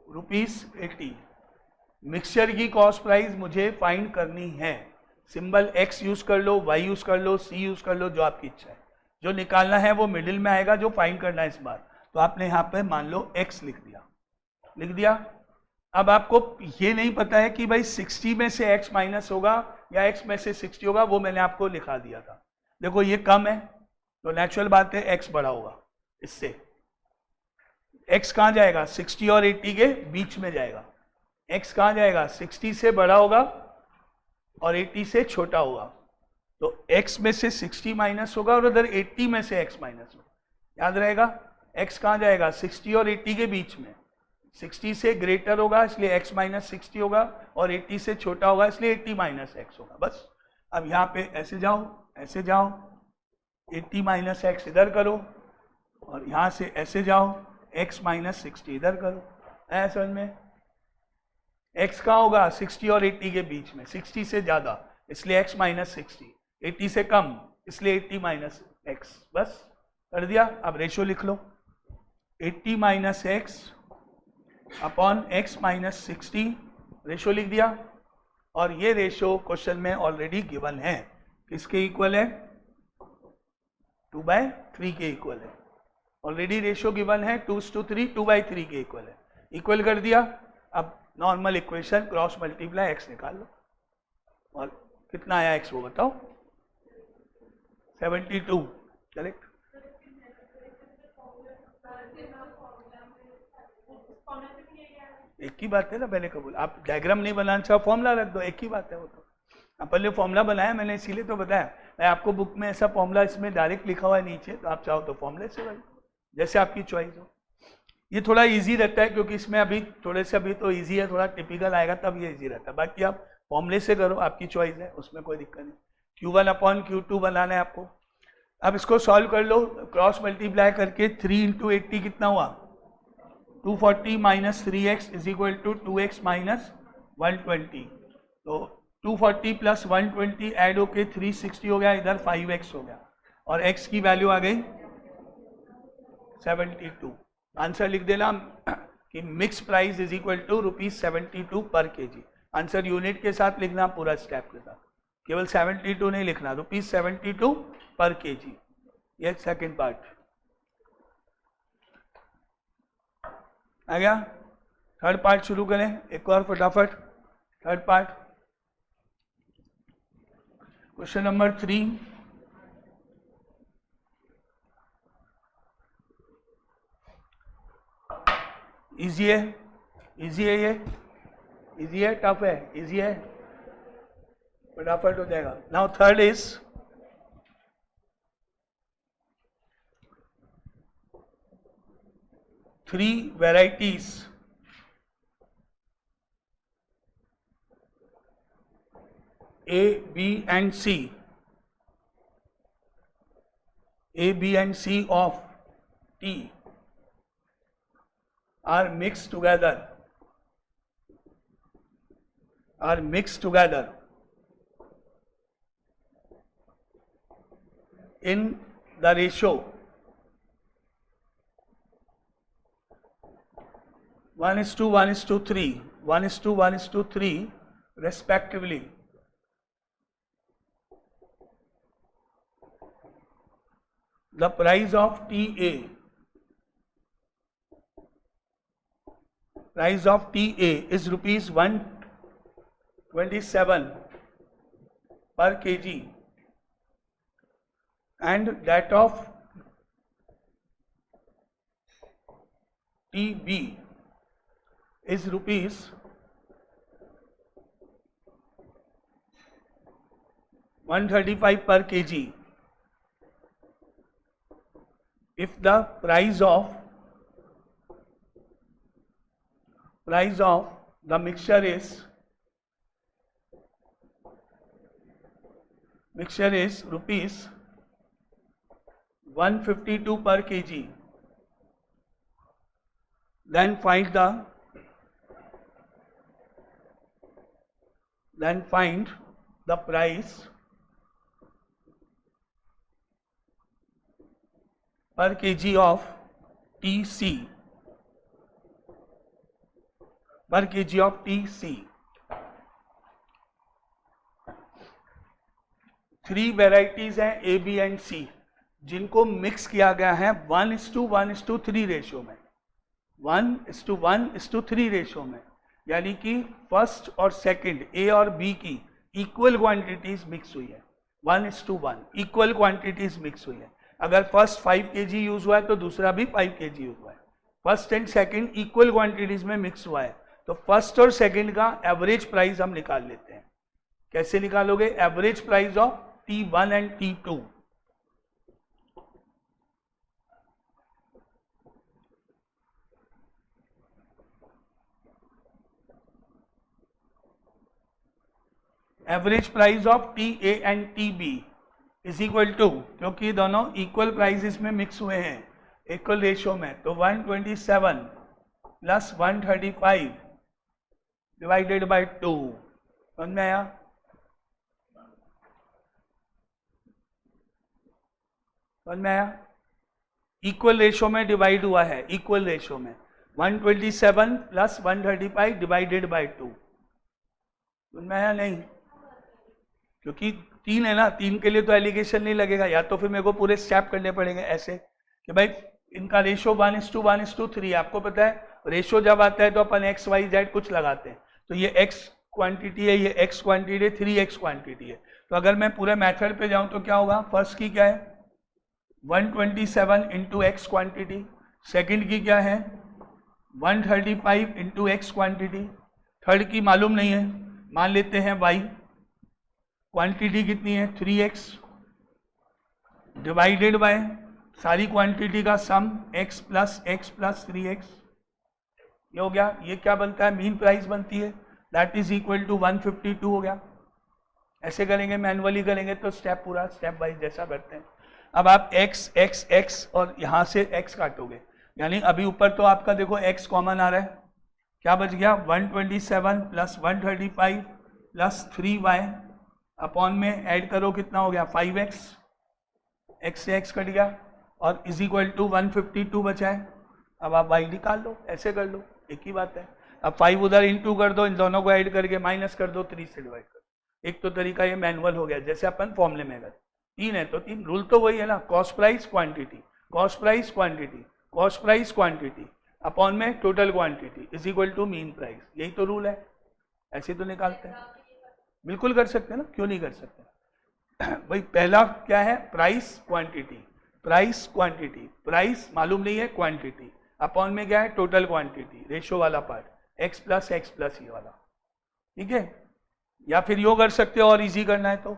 ₹80। मिक्सचर की कॉस्ट प्राइस मुझे फाइंड करनी है। सिंबल X यूज कर लो, Y यूज कर लो, C यूज कर लो, जो आपकी इच्छा है। जो निकालना है वो मिडिल में आएगा, जो फाइंड करना है इस बार। तो आपने यहाँ पे मान लो X लिख दिया। अब आपको ये नहीं पता है कि भाई 60 में से X माइनस होगा या X में से 60 होगा, वो मैंने आपको लिखा दिया था। देखो ये कम है तो नेचुरल बात है x बड़ा होगा इससे। x कहाँ जाएगा? 60 और 80 के बीच में जाएगा। x कहाँ जाएगा? 60 से बड़ा होगा और 80 से छोटा होगा। तो x में से 60 माइनस होगा और उधर 80 में से x माइनस होगा। याद रहेगा? x कहाँ जाएगा? 60 और 80 के बीच में। 60 से ग्रेटर होगा इसलिए x माइनस 60 होगा और 80 से छोटा होगा इसलिए 80 माइनस x होगा। बस अब यहाँ पे ऐसे जाओ 80 माइनस x इधर करो और यहाँ से ऐसे जाओ x माइनस 60 इधर करो। है समझ में? x कहाँ होगा? 60 और 80 के बीच में। 60 से ज़्यादा इसलिए x माइनस 60, 80 से कम इसलिए 80 माइनस x। बस कर दिया। अब रेशो लिख लो, 80 minus x upon x minus 60, ratio लिख दिया। और ये रेशो क्वेश्चन में ऑलरेडी गिवन है। किसके इक्वल है? 2/3 के इक्वल है। ऑलरेडी रेशो गिवन है 2:3, 2/3 के इक्वल है। इक्वल कर दिया। अब normal equation cross multiply x निकाल लो और कितना आया x वो बताओ? 72। करेक्ट। एक ही बात है ना, मैंने कबूल। आप डायग्राम नहीं बनाना चाहो फॉर्मूला रख दो, एक ही बात है वो तो। अब पहले फॉर्मूला बनाया मैंने इसीलिए तो बताया। मैं आपको बुक में ऐसा फॉर्मूला इसमें डायरेक्ट लिखा हुआ है नीचे, तो आप चाहो तो फॉर्मूले से भाई जैसे आपकी चॉइस हो। ये थोड़ा इजी रहता है क्योंकि इसमें अभी थोड़े से अभी तो इजी है, थोड़ा टिपिकल आएगा तब ये इजी रहता है। बाकी आप फॉर्मूले से करो, आपकी चॉइस है, उसमें कोई दिक्कत नहीं। Q1 अपॉन Q2 बनाना है आपको। अब इसको सॉल्व कर लो क्रॉस मल्टीप्लाई करके। 3 इंटू 80 कितना हुआ? 240 minus 3x is equal to 2x minus 120। तो 240 प्लस 120 ऐड होके 360 हो गया, इधर 5x हो गया और x की वैल्यू आ गई 72। आंसर लिख देना कि mix price is equal to ₹72 per KG. Answer unit के साथ लिखना, पूरा स्टेप के साथ, केवल 72 नहीं लिखना, ₹72 पर केजी। ये सेकंड पार्ट आ गया। थर्ड पार्ट शुरू करें एक और फटाफट। Third part question number 3। Easy है, इजी है, ये इजी है, टफ है? इजी है, फटाफट हो जाएगा। Now third is three varieties A, B and C, A, B and C of tea are mixed together, in the ratio 1:1:3, 1:1:3 respectively. The price of TA is rupees 127 per kg and that of TB is rupees 135 per kg. If the price of the mixture is rupees 152 per kg, then find the price per kg of TC, three varieties हैं A, B एंड C जिनको मिक्स किया गया है 1:1:3 रेशियो में, 1:1:3 रेशियो में, यानी कि फर्स्ट और सेकंड A और B की इक्वल क्वांटिटीज मिक्स हुई है। 1:1 इक्वल क्वांटिटीज मिक्स हुई है। अगर फर्स्ट 5 kg यूज हुआ है तो दूसरा भी 5 kg यूज हुआ है। First and second equal quantities में मिक्स हुआ है, तो फर्स्ट और सेकंड का एवरेज प्राइस हम निकाल लेते हैं। कैसे निकालोगे? Average price of T1 and T2। Average price of TA and TB is equal to, क्योंकि दोनों इक्वल प्राइसेस में मिक्स हुए हैं, इक्वल रेशियो में, तो 127 प्लस 135 डिवाइडेड बाय 2। समझ में आया? समझ में आया? इक्वल रेशियो में डिवाइड हुआ है, इक्वल रेशियो में 127 प्लस 135 डिवाइडेड बाय 2। समझ में आया? नहीं, क्योंकि 3 है ना, 3 के लिए तो एलिगेशन नहीं लगेगा, या तो फिर मेरे को पूरे स्टेप करने पड़ेंगे ऐसे कि भाई इनका रेशियो 1:1:3। आपको पता है रेशियो जब आता है तो अपन x y z कुछ लगाते हैं, तो ये x क्वांटिटी है, ये x क्वांटिटी है, 3x क्वांटिटी है। तो अगर मैं पूरे मेथड पे जाऊं तो क्या होगा? फर्स्ट की क्या है? 127 इंटू एक्स क्वांटिटी। सेकेंड की क्या है? 135 इंटू एक्स क्वांटिटी। थर्ड की मालूम नहीं है, मान लेते हैं y। क्वांटिटी कितनी है? 3x डिवाइडेड बाय सारी क्वांटिटी का सम x प्लस 3x। ये हो गया। ये क्या बनता है? मीन प्राइस बनती है, दैट इज इक्वल टू 152 हो गया। ऐसे करेंगे, मैनुअली करेंगे तो स्टेप पूरा स्टेप वाइज जैसा करते हैं। अब आप x और यहाँ से x काटोगे, यानी अभी ऊपर तो आपका देखो x कॉमन आ रहा है, क्या बच गया? 127 प्लस 135 प्लस 3y अपॉन में ऐड करो, कितना हो गया? 5x। x से x कट गया और इज इक्वल टू 152 बचा है। अब आप y निकाल लो, ऐसे कर लो, एक ही बात है। अब 5 उधर इंटू कर दो, इन दोनों को ऐड करके माइनस कर दो, 3 से डिवाइड कर दो। एक तो तरीका ये मैनुअल हो गया, जैसे अपन फॉर्मूले में गए। 3 है तो 3, रूल तो वही है ना, cost price quantity, cost price quantity, cost price quantity upon में total quantity is equal to mean price. यही तो रूल है, ऐसे तो निकालते हैं। बिल्कुल कर सकते हैं ना, क्यों नहीं कर सकते भाई? पहला क्या है? Price quantity, price quantity, price मालूम नहीं है, क्वांटिटी अपॉन में क्या है? टोटल क्वांटिटी, रेशियो वाला पार्ट, x प्लस ये वाला। ठीक है? या फिर यो कर सकते हो, और इजी करना है तो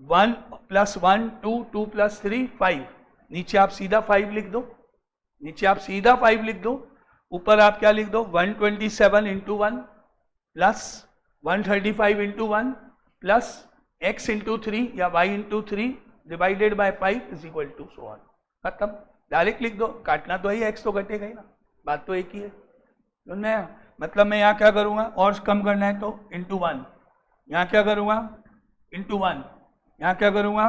1 प्लस 1 2, 2 प्लस 3 5। नीचे आप सीधा 5 लिख दो, नीचे आप सीधा 5 लिख दो, ऊपर आप क्या लिख दो? 127 into 1 plus 135 into 1 plus x into 3 या y into 3 divided by 5 is equal to so on. खत्म, डायरेक्ट लिख दो, काटना तो है, x तो कटेगा ही ना, बात तो एक ही है। मतलब मैं यहाँ क्या करूँगा? और कम करना है तो इंटू 1, यहाँ क्या करूँगा? इंटू 1, यहाँ क्या करूँगा?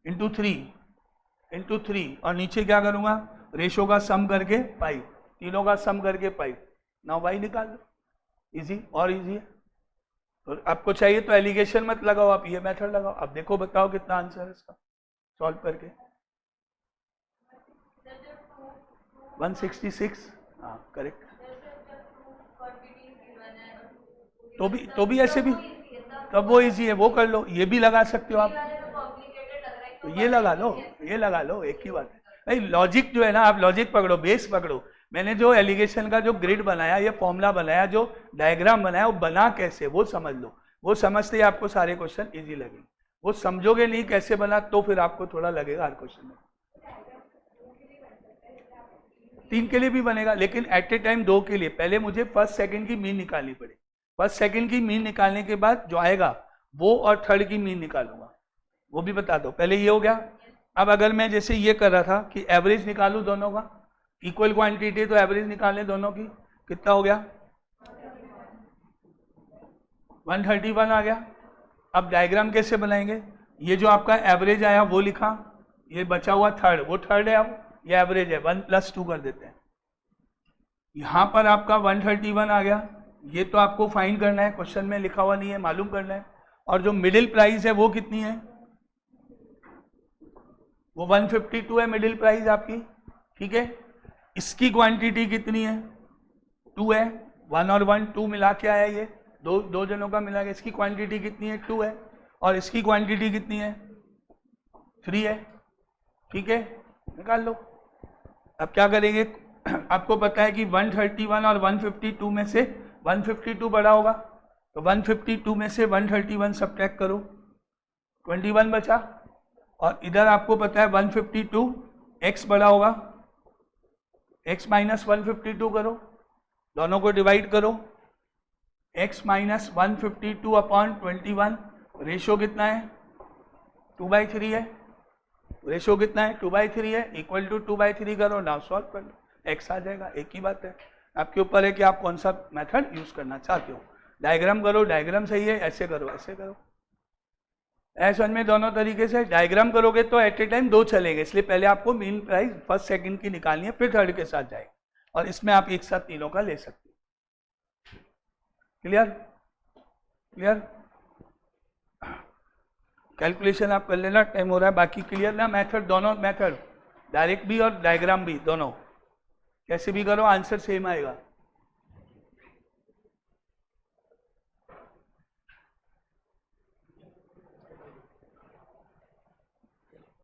इंटू 3, और नीचे क्या करूँगा? रेशो का सम करके 5, तीनों का सम करके 5। नाउ y निकाल लो, इजी और इजी है। तो आपको चाहिए तो एलिगेशन मत लगाओ, आप ये मेथड लगाओ। अब देखो, बताओ कितना आंसर है इसका सॉल्व करके? 166। हाँ करेक्ट। तो भी ऐसे भी, तब वो इजी है, वो कर लो। ये भी लगा सकते हो आप, तो ये लगा लो, ये लगा लो, एक ही बात है भाई। लॉजिक जो है ना, आप लॉजिक पकड़ो, बेस पकड़ो। मैंने जो एलिगेशन का जो ग्रिड बनाया, ये फॉर्मूला बनाया, जो डायग्राम बनाया, वो बना कैसे, वो समझ लो। वो समझते ही आपको सारे क्वेश्चन इजी लगेंगे। वो समझोगे नहीं कैसे बना, तो फिर आपको थोड़ा लगेगा हर क्वेश्चन में। 3 के लिए भी बनेगा, लेकिन एट ए टाइम 2 के लिए। पहले मुझे फर्स्ट सेकंड की मीन निकालनी पड़ेगी। फर्स्ट सेकंड की मीन निकालने के बाद जो आएगा वो, और थर्ड की मीन निकालूंगा, वो भी बता दो। पहले ये हो गया। अब अगर मैं जैसे ये कर रहा था कि एवरेज निकालूं दोनों का, इक्वल क्वांटिटी तो एवरेज निकालें दोनों की, कितना हो गया? 131 आ गया। अब डायग्राम कैसे बनाएंगे? ये जो आपका एवरेज आया वो लिखा, ये बचा हुआ थर्ड, वो थर्ड है, अब ये एवरेज है, 1 + 2 कर देते हैं। यहाँ पर आपका 131 आ गया, ये तो आपको फाइंड करना है, क्वेश्चन में लिखा हुआ नहीं है, मालूम करना है। और जो मिडिल प्राइस है वो कितनी है? वो 152 है मिडिल प्राइस आपकी। ठीक है, इसकी क्वांटिटी कितनी है? 2 है। 1 और 1 2 मिला के आया, ये दो जनों का मिला के। इसकी क्वांटिटी कितनी है? 2 है। और इसकी क्वांटिटी कितनी है? 3 है। ठीक है, निकाल लो। अब क्या करेंगे, आपको पता है कि 131 और 152 में से 152 बड़ा होगा, तो 152 में से 131 सब्ट्रैक्ट करो, 21 बचा। और इधर आपको पता है 152 x बड़ा होगा, x माइनस 152 करो, दोनों को डिवाइड करो, x माइनस 152 अपॉन 21, रेशो कितना है 2/3 है, रेशो कितना है 2/3 है, इक्वल टू 2/3 करो, नाउ सॉल्व कर लो, x आ जाएगा। एक ही बात है, आपके ऊपर है कि आप कौन सा मेथड यूज करना चाहते हो। डायग्राम करो, डायग्राम सही है, ऐसे करो, ऐसे करो, ऐसे में दोनों तरीके से डायग्राम करोगे तो एट ए टाइम 2 चलेंगे, इसलिए पहले आपको मीन प्राइस फर्स्ट सेकंड की निकालनी है, फिर थर्ड के साथ जाएगा, और इसमें आप एक साथ तीनों का ले सकते हो। क्लियर, क्लियर, कैलकुलेशन आप कर लेना, टाइम हो रहा है। बाकी क्लियर ना, मेथड दोनों मेथड, डायरेक्ट भी और डायग्राम भी, दोनों कैसे भी करो आंसर सेम आएगा।